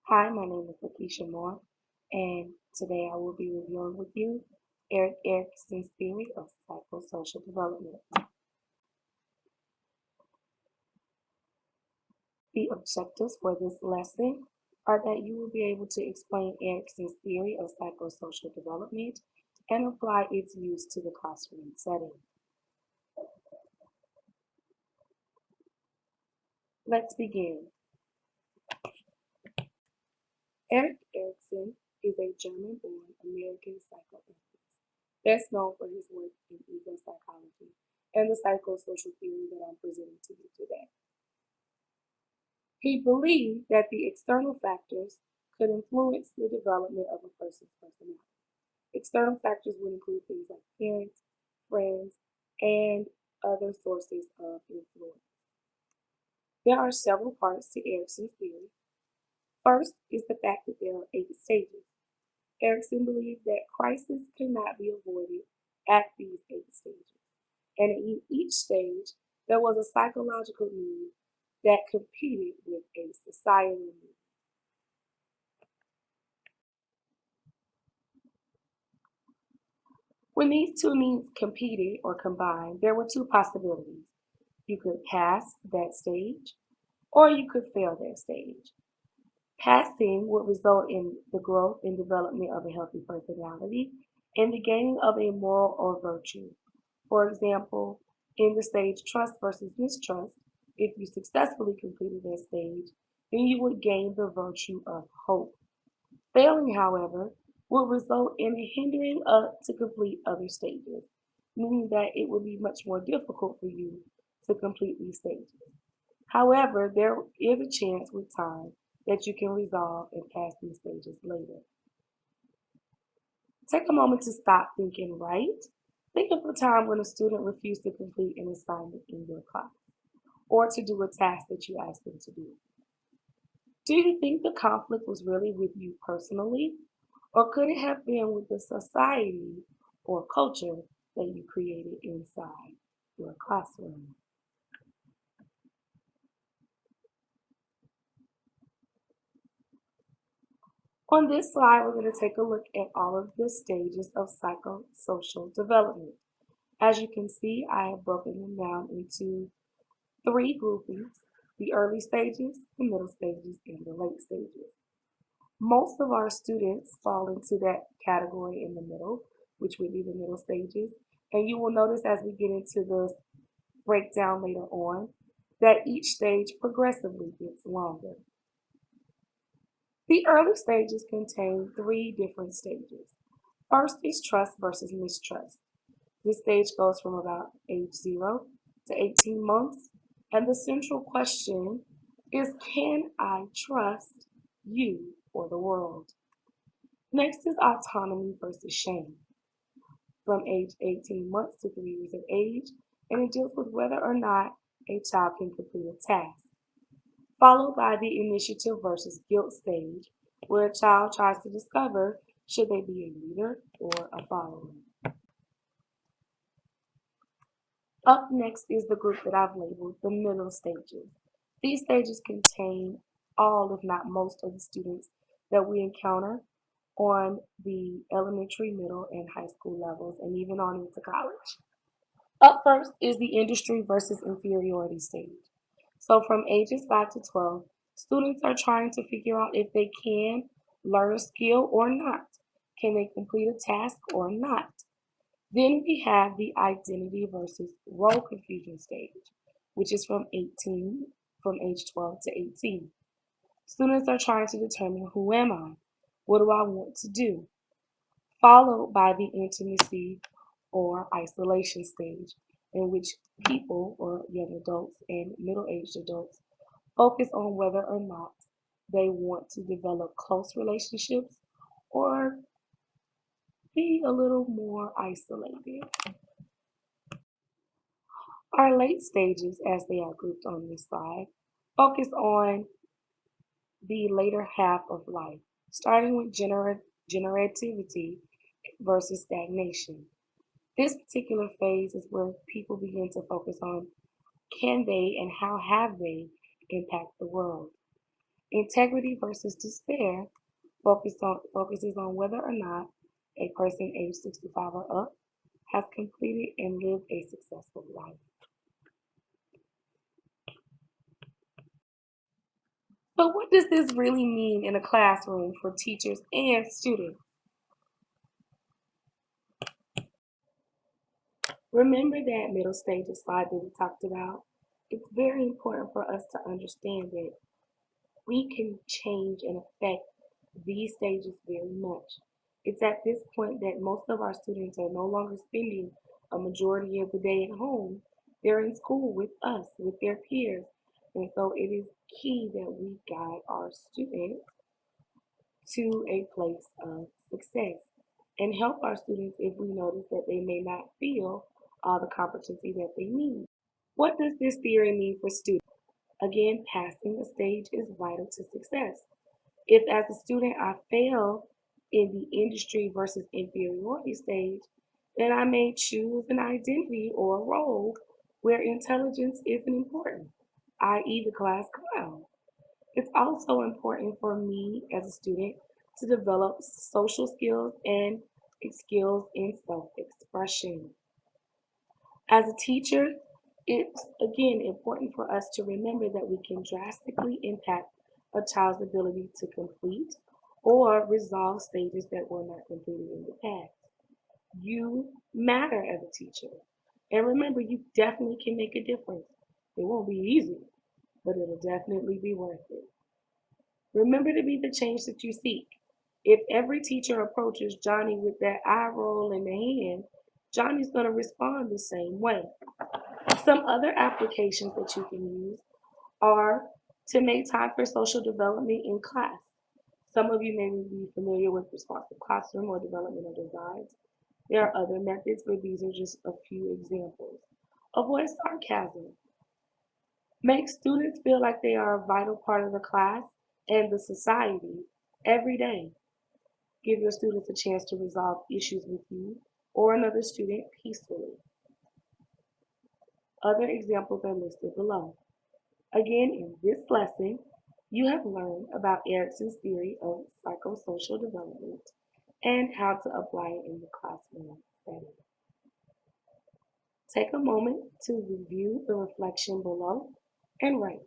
Hi, my name is Lakeisha Moore, and today I will be reviewing with you Erickson's theory of psychosocial development. The objectives for this lesson are that you will be able to explain Erickson's theory of psychosocial development and apply its use to the classroom setting. Let's begin. Erik Erikson is a German-born American psychoanalyst, best known for his work in ego psychology and the psychosocial theory that I'm presenting to you today. He believed that the external factors could influence the development of a person's personality. External factors would include things like parents, friends, and other sources of influence. There are several parts to Erickson's theory. First is the fact that there are 8 stages. Erikson believed that crisis cannot be avoided at these 8 stages, and in each stage there was a psychological need that competed with a societal need. When these two needs competed or combined, there were two possibilities. You could pass that stage or you could fail that stage. Passing would result in the growth and development of a healthy personality and the gaining of a moral or virtue. For example, in the stage trust versus mistrust, if you successfully completed that stage, then you would gain the virtue of hope. Failing, however, would result in a hindering to complete other stages, meaning that it would be much more difficult for you to complete these stages. However, there is a chance with time that you can resolve and pass these stages later. Take a moment to stop thinking right. Think of a time when a student refused to complete an assignment in your class or to do a task that you asked them to do. Do you think the conflict was really with you personally, or could it have been with the society or culture that you created inside your classroom? On this slide, we're going to take a look at all of the stages of psychosocial development. As you can see, I have broken them down into 3 groupings: the early stages, the middle stages, and the late stages. Most of our students fall into that category in the middle, which would be the middle stages. And you will notice as we get into the breakdown later on that each stage progressively gets longer. The early stages contain 3 different stages. First is trust versus mistrust. This stage goes from about age 0 to 18 months, and the central question is, can I trust you or the world? Next is autonomy versus shame, from age 18 months to 3 years of age, and it deals with whether or not a child can complete a task, followed by the initiative versus guilt stage, where a child tries to discover should they be a leader or a follower. Up next is the group that I've labeled the middle stages. These stages contain all, if not most, of the students that we encounter on the elementary, middle, and high school levels, and even on into college. Up first is the industry versus inferiority stage. So from ages 5 to 12, students are trying to figure out if they can learn a skill or not. Can they complete a task or not? Then we have the identity versus role confusion stage, which is from age 12 to 18. Students are trying to determine, who am I? What do I want to do? Followed by the intimacy or isolation stage, in which people or young adults and middle-aged adults focus on whether or not they want to develop close relationships or be a little more isolated. Our late stages, as they are grouped on this slide, focus on the later half of life, starting with generativity versus stagnation. This particular phase is where people begin to focus on, can they and how have they impact the world. Integrity versus despair focuses on whether or not a person age 65 or up has completed and lived a successful life. But what does this really mean in a classroom for teachers and students? Remember that middle stages slide that we talked about? It's very important for us to understand that we can change and affect these stages very much. It's at this point that most of our students are no longer spending a majority of the day at home. They're in school with us, with their peers. And so it is key that we guide our students to a place of success and help our students if we notice that they may not feel all the competency that they need. What does this theory mean for students? Again, passing a stage is vital to success. If as a student I fail in the industry versus inferiority stage, then I may choose an identity or a role where intelligence isn't important, i.e., the class clown. It's also important for me as a student to develop social skills and skills in self expression. As a teacher, it's again important for us to remember that we can drastically impact a child's ability to complete or resolve stages that were not completed in the past. You matter as a teacher. And remember, you definitely can make a difference. It won't be easy, but it'll definitely be worth it. Remember to be the change that you seek. If every teacher approaches Johnny with that eye roll in the hand, Johnny's going to respond the same way. Some other applications that you can use are to make time for social development in class. Some of you may be familiar with responsive classroom or developmental designs. There are other methods, but these are just a few examples. Avoid sarcasm. Make students feel like they are a vital part of the class and the society every day. Give your students a chance to resolve issues with you or another student peacefully. Other examples are listed below. Again, in this lesson, you have learned about Erikson's theory of psychosocial development and how to apply it in the classroom setting. Take a moment to review the reflection below and write.